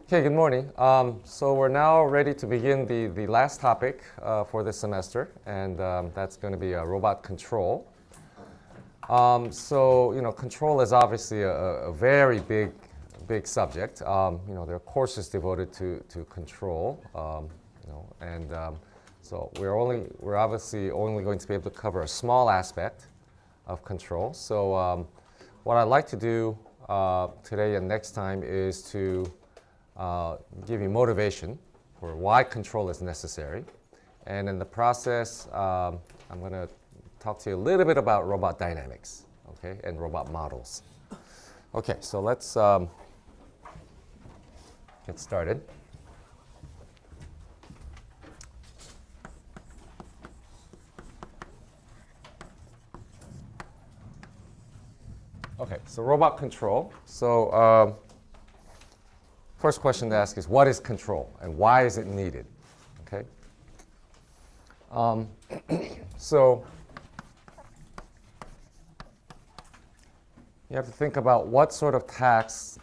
Okay, good morning. So we're now ready to begin the last topic for this semester, and that's going to be robot control. Control is obviously a very big subject. There are courses devoted to control, so we're obviously only going to be able to cover a small aspect of control. So what I'd like to do today and next time is to give you motivation for why control is necessary. And in the process, I'm going to talk to you a little bit about robot dynamics, okay, and robot models. Okay, so let's get started. Okay, so robot control. So first question to ask is, what is control and why is it needed? Okay. So you have to think about what sort of tasks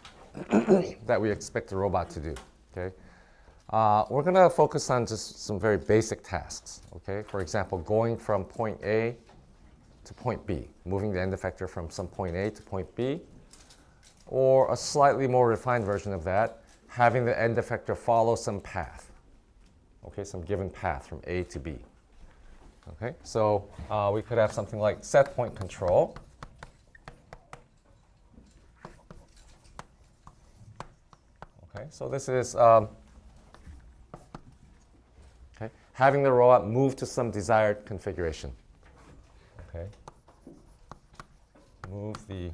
that we expect a robot to do. Okay. We're going to focus on just some very basic tasks. Okay. For example, going from point A to point B, moving the end effector from some point A to point B, or a slightly more refined version of that, having the end effector follow some path, okay, some given path from A to B. Okay, so we could have something like set point control. Okay, so this is having the robot move to some desired configuration. Okay, move the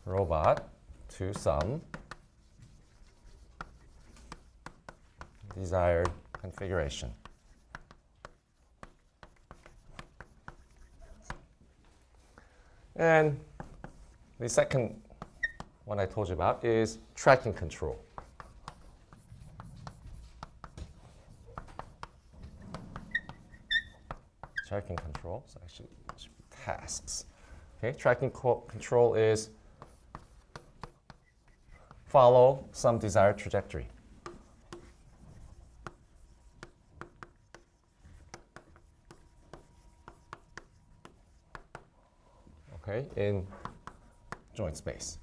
robot to some desired configuration. And the second one I told you about is tracking control. Tracking control, so actually it should be tasks. Okay, tracking control is follow some desired trajectory. Okay, in joint space.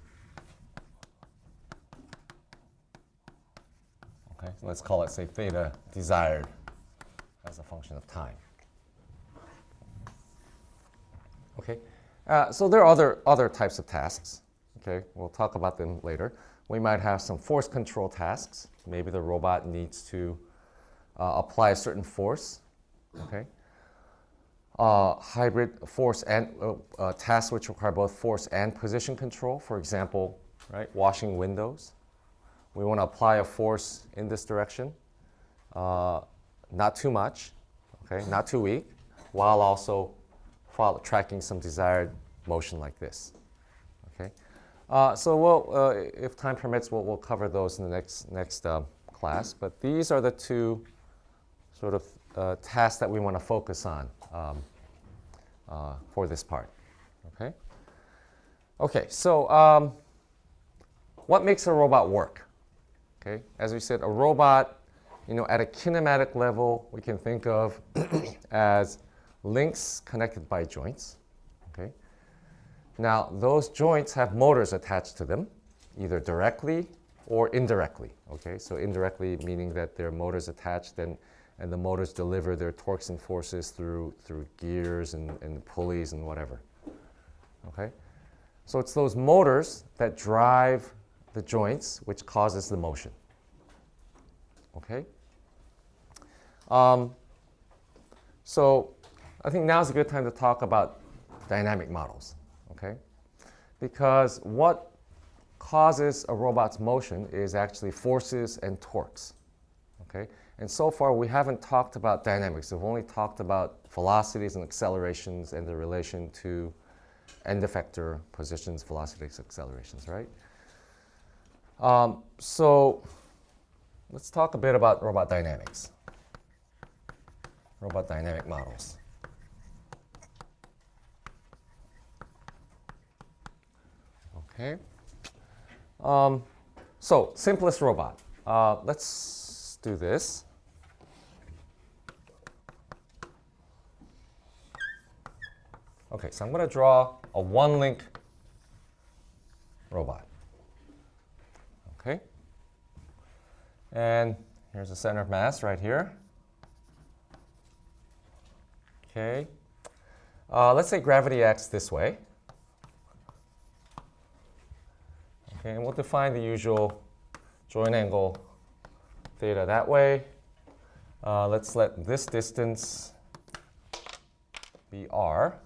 Okay, so let's call it, say, theta desired as a function of time. Okay, so there are other types of tasks. Okay, we'll talk about them later. We might have some force control tasks. Maybe the robot needs to apply a certain force. Okay. Hybrid force and tasks which require both force and position control. For example, right, washing windows. We want to apply a force in this direction, not too much, okay, not too weak, while also tracking some desired motion like this. Okay, so we'll, if time permits, we'll cover those in the next class. But these are the two sort of tasks that we want to focus on for this part. Okay. Okay. So what makes a robot work? Okay. As we said, a robot, at a kinematic level, we can think of as links connected by joints. Okay. Now, those joints have motors attached to them, either directly or indirectly. Okay. So indirectly meaning that there are motors attached and the motors deliver their torques and forces through gears and pulleys and whatever. Okay? So it's those motors that drive the joints which causes the motion. Okay? So I think now's a good time to talk about dynamic models. Okay? Because what causes a robot's motion is actually forces and torques. Okay? And so far, we haven't talked about dynamics. We've only talked about velocities and accelerations and the relation to end effector positions, velocities, accelerations, right? So let's talk a bit about robot dynamics, robot dynamic models. Okay. So simplest robot. Let's do this. Okay, so I'm going to draw a one-link robot. Okay. And here's the center of mass right here. Okay. Let's say gravity acts this way. Okay, and we'll define the usual joint angle theta that way. Let's let this distance be r.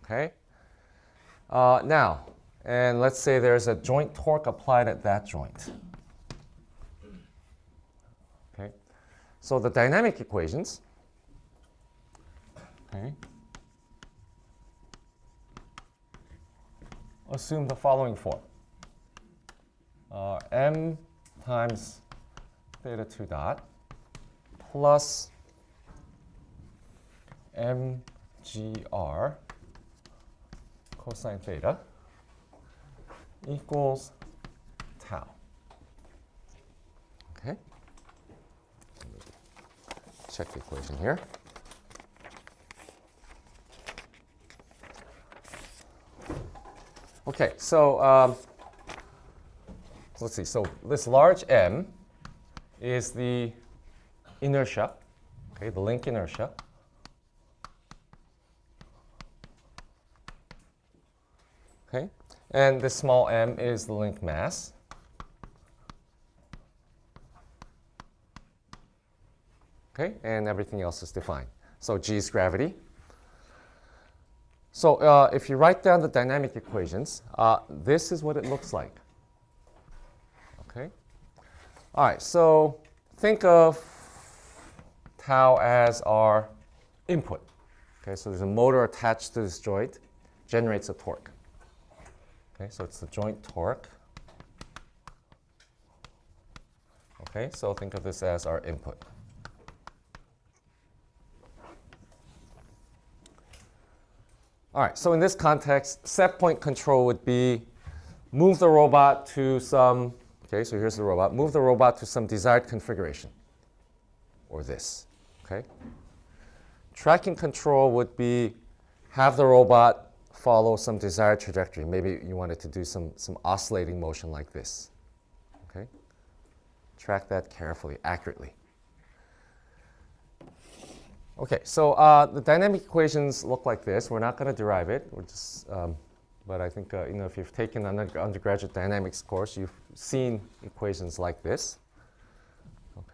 Okay. Now, and let's say there's a joint torque applied at that joint. Okay. So the dynamic equations, okay, assume the following form. M times theta 2 dot plus mgr cosine theta equals tau. Okay. Check the equation here. Okay, so let's see. So this large M is the inertia, okay, the link inertia. Okay, and this small m is the link mass. Okay, and everything else is defined. So G is gravity. So if you write down the dynamic equations, this is what it looks like. Okay. All right, so think of tau as our input. Okay, so there's a motor attached to this joint, generates a torque. Okay, so it's the joint torque. Okay, so think of this as our input. All right, so in this context, set point control would be move the robot to some, okay, so here's the robot, move the robot to some desired configuration, or this, okay? Tracking control would be have the robot follow some desired trajectory. Maybe you wanted to do some oscillating motion like this, okay? Track that carefully, accurately. Okay, so the dynamic equations look like this. We're not going to derive it. We're just, but I think you know, if you've taken an undergraduate dynamics course, you've seen equations like this.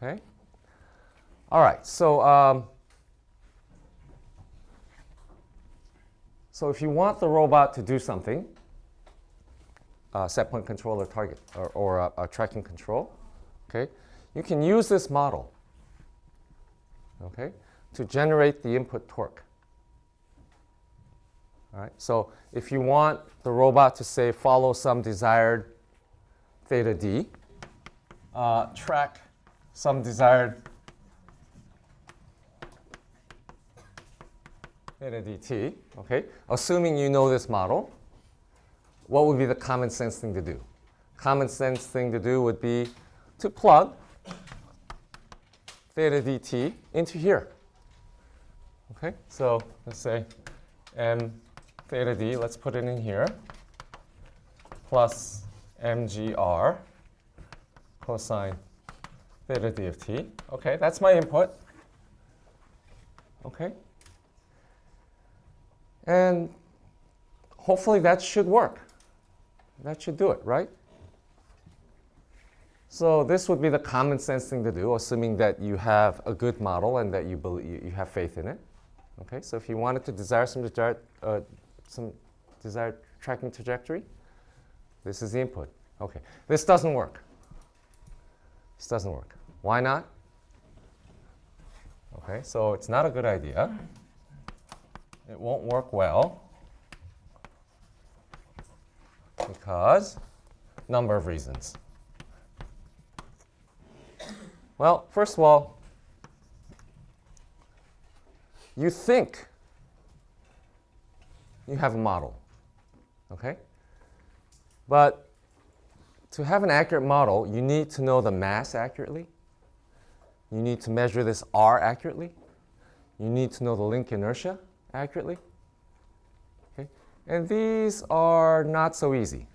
Okay. All right. So so if you want the robot to do something, set point control or target or tracking control, okay, you can use this model. Okay. To generate the input torque. All right, so if you want the robot to, say, follow some desired theta d, track some desired theta dt, okay, assuming you know this model, what would be the common sense thing to do? Common sense thing to do would be to plug theta dt into here. Okay, so let's say m theta d, let's put it in here, plus mgr cosine theta d of t. Okay, that's my input. Okay. And hopefully that should work. That should do it, right? So this would be the common sense thing to do, assuming that you have a good model and that you believe you have faith in it. Okay, so if you wanted to desire some desired tracking trajectory, this is the input. Okay, this doesn't work. This doesn't work. Why not? Okay, so it's not a good idea. It won't work well because number of reasons. Well, first of all, you think you have a model, okay? But to have an accurate model, you need to know the mass accurately. You need to measure this R accurately. You need to know the link inertia accurately. Okay? And these are not so easy,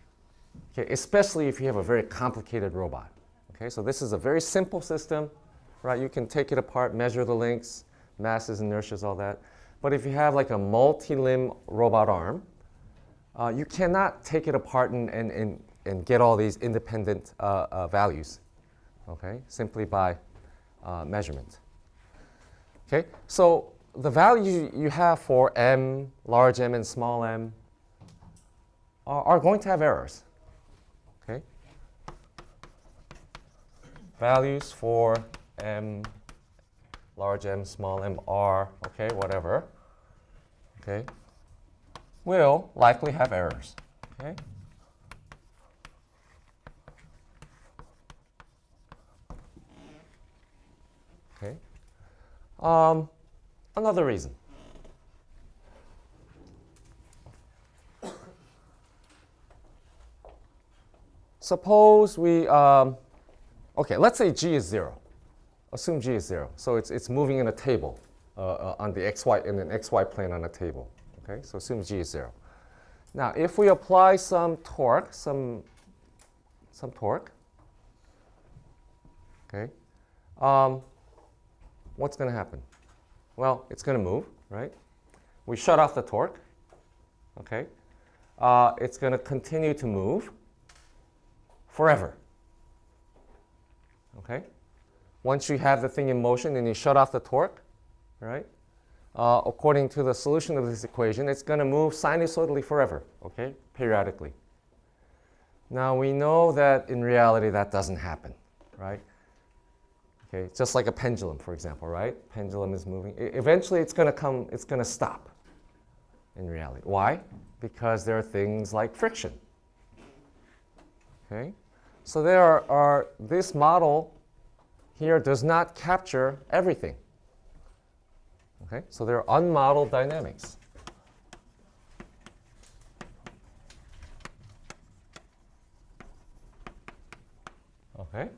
okay? Especially if you have a very complicated robot. Okay? So this is a very simple system, right? You can take it apart, measure the links, masses, inertias, all that. But if you have like a multi-limb robot arm, you cannot take it apart and get all these independent values, okay, simply by measurement. Okay, so the values you have for m, large m, and small m are going to have errors. Okay, values for m, large m, small m, r, okay, whatever, okay, will likely have errors. Okay. Okay. Another reason. Suppose we, okay, let's say g is 0. Assume g is 0. So it's moving in a table on the xy, in an xy plane on a table. Okay, so assume g is 0. Now, if we apply some torque, some torque, okay, what's going to happen? Well, it's going to move, right? We shut off the torque, okay? It's going to continue to move forever, okay? Once you have the thing in motion and you shut off the torque, right? According to the solution of this equation, it's going to move sinusoidally forever, okay, periodically. Now, we know that in reality that doesn't happen, right? Okay, just like a pendulum, for example, right? Pendulum is moving. Eventually, it's going to stop in reality. Why? Because there are things like friction. Okay, so this model here does not capture everything. Okay, so there are unmodeled dynamics. Okay,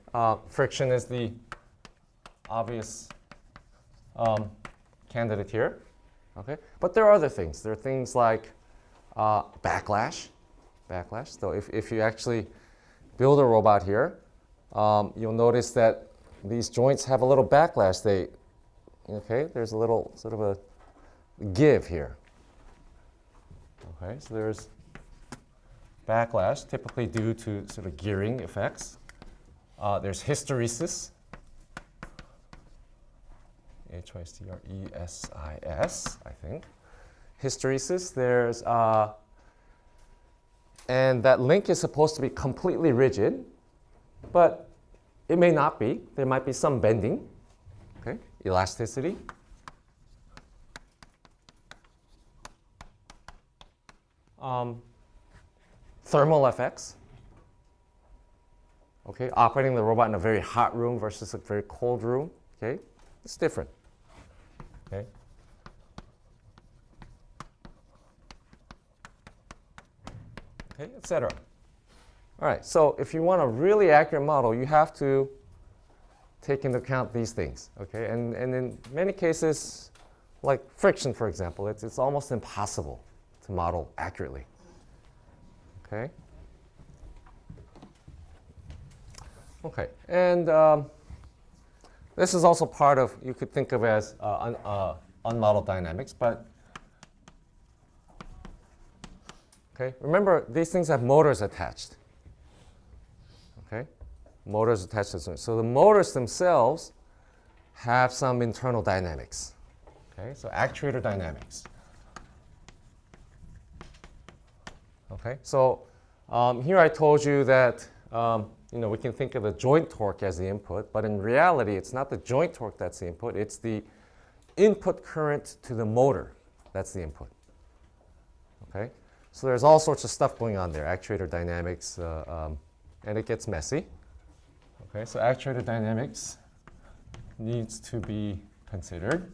friction is the obvious candidate here. Okay, but there are other things. There are things like backlash. So if you actually build a robot here, you'll notice that these joints have a little backlash. There's a little sort of a give here. Okay, so there's backlash, typically due to sort of gearing effects. There's hysteresis. Hysteresis, I think. Hysteresis, there's, and that link is supposed to be completely rigid, but it may not be. There might be some bending. Okay, elasticity. Thermal effects. Okay, operating the robot in a very hot room versus a very cold room. Okay, it's different. Okay. Okay, etc. All right, so if you want a really accurate model, you have to take into account these things. Okay, and in many cases, like friction, for example, it's almost impossible to model accurately. Okay. Okay, and this is also part of, you could think of as unmodeled dynamics, but okay, remember these things have motors attached. Okay, motors attached to them. So the motors themselves have some internal dynamics. Okay, so actuator dynamics. Okay, so here I told you that we can think of the joint torque as the input, but in reality, it's not the joint torque that's the input. It's the input current to the motor that's the input. Okay, so there's all sorts of stuff going on there, actuator dynamics, and it gets messy. Okay, so actuator dynamics needs to be considered.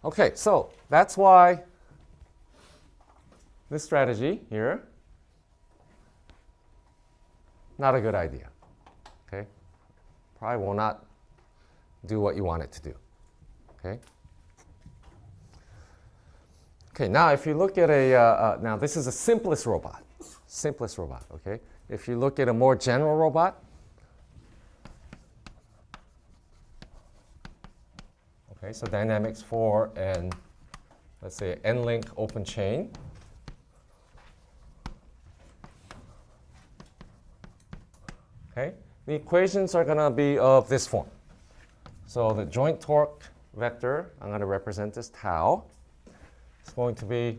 Okay, so that's why this strategy here, not a good idea. Okay, probably will not do what you want it to do. Okay. Okay, now if you look at now this is the simplest robot. Simplest robot, okay? If you look at a more general robot, okay, so dynamics for an, let's say, n-link open chain. Okay, the equations are going to be of this form. So the joint torque vector, I'm going to represent as tau. It's going to be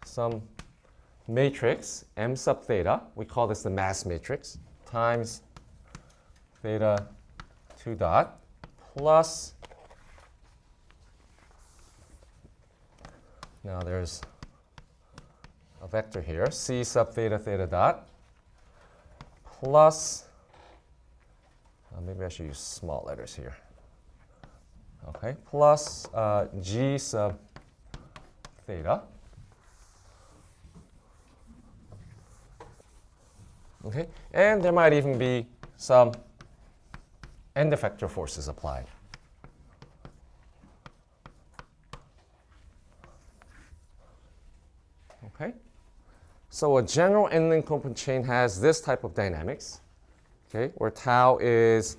some matrix, m sub theta, we call this the mass matrix, times theta 2 dot, plus, now there's a vector here, c sub theta theta dot, plus, maybe I should use small letters here. Okay, plus g sub theta. Okay, and there might even be some end effector forces applied. Okay, so a general n-link open chain has this type of dynamics. Okay, where tau is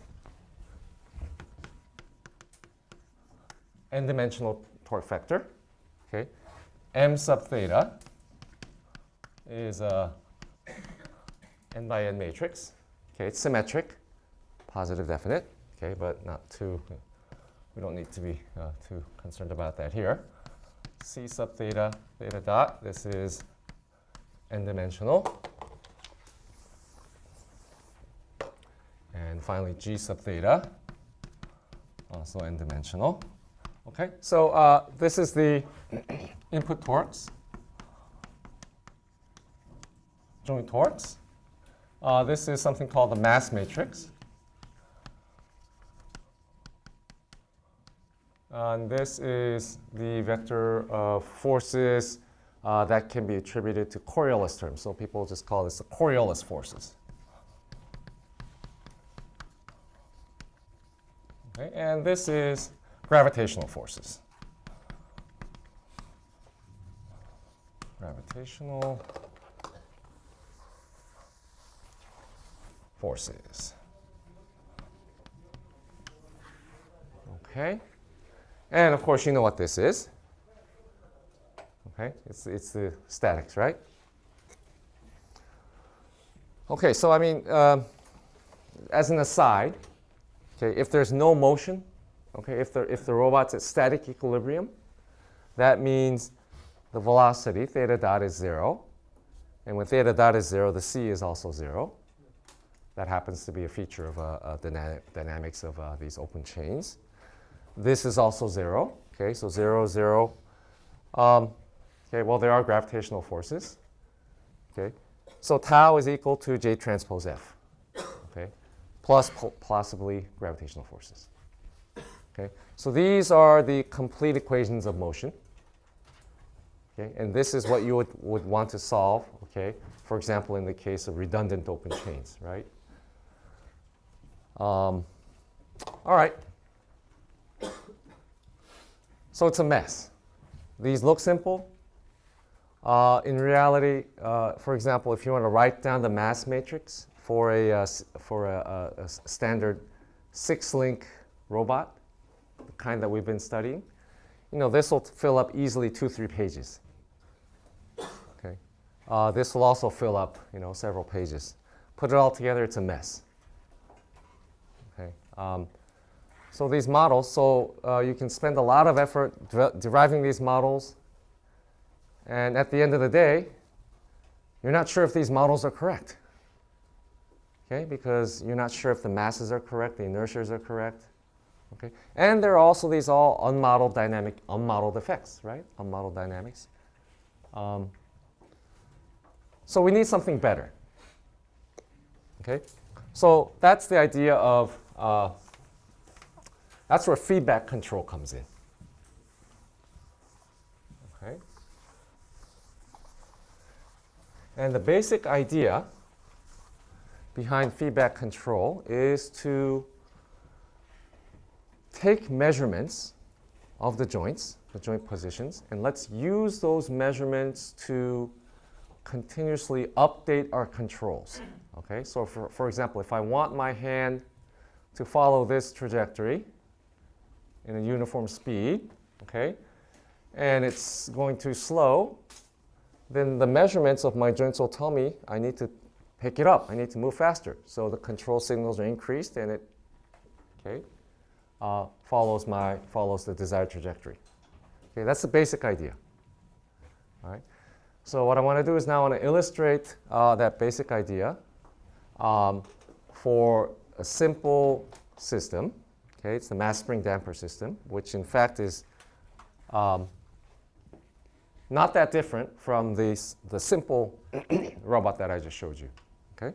n-dimensional torque vector. Okay, m sub theta is a n by n matrix. Okay, it's symmetric, positive definite. Okay, but not too. We don't need to be too concerned about that here. C sub theta theta dot. This is n-dimensional. And finally, g sub theta, also n-dimensional. Okay, so this is the input torques, joint torques. This is something called the mass matrix. And this is the vector of forces that can be attributed to Coriolis terms. So people just call this the Coriolis forces. Okay, and this is gravitational forces. Gravitational forces. Okay, and of course you know what this is. Okay, it's the statics, right? Okay, so I mean, as an aside, okay, if there's no motion, okay, if the robot's at static equilibrium, that means the velocity theta dot is 0, and when theta dot is 0, the c is also 0. That happens to be a feature of dynamics of these open chains. This is also 0. Okay, so 0, 0. Okay, well, there are gravitational forces. Okay, so tau is equal to J transpose F. Okay, plus possibly gravitational forces. Okay, so these are the complete equations of motion. Okay, and this is what you would want to solve. Okay, for example, in the case of redundant open chains, right? All right. So it's a mess. These look simple. In reality, for example, if you want to write down the mass matrix for a standard 6-link robot, the kind that we've been studying, you know, this will fill up easily 2-3 pages. Okay, this will also fill up, you know, several pages. Put it all together, it's a mess. Okay, so these models, you can spend a lot of effort deriving these models, and at the end of the day, you're not sure if these models are correct. Okay, because you're not sure if the masses are correct, the inertias are correct. Okay, and there are also these all unmodeled effects, right? Unmodeled dynamics. So we need something better. Okay, so that's the idea of, that's where feedback control comes in. Okay. And the basic idea behind feedback control is to take measurements of the joints, the joint positions, and let's use those measurements to continuously update our controls. Okay, so for example, if I want my hand to follow this trajectory in a uniform speed, okay, and it's going too slow, then the measurements of my joints will tell me I need to pick it up. I need to move faster. So the control signals are increased, and it follows the desired trajectory. Okay, that's the basic idea. All right. So what I want to do is now I want to illustrate that basic idea for a simple system. Okay, it's the mass spring damper system, which in fact is not that different from the simple robot that I just showed you. Okay,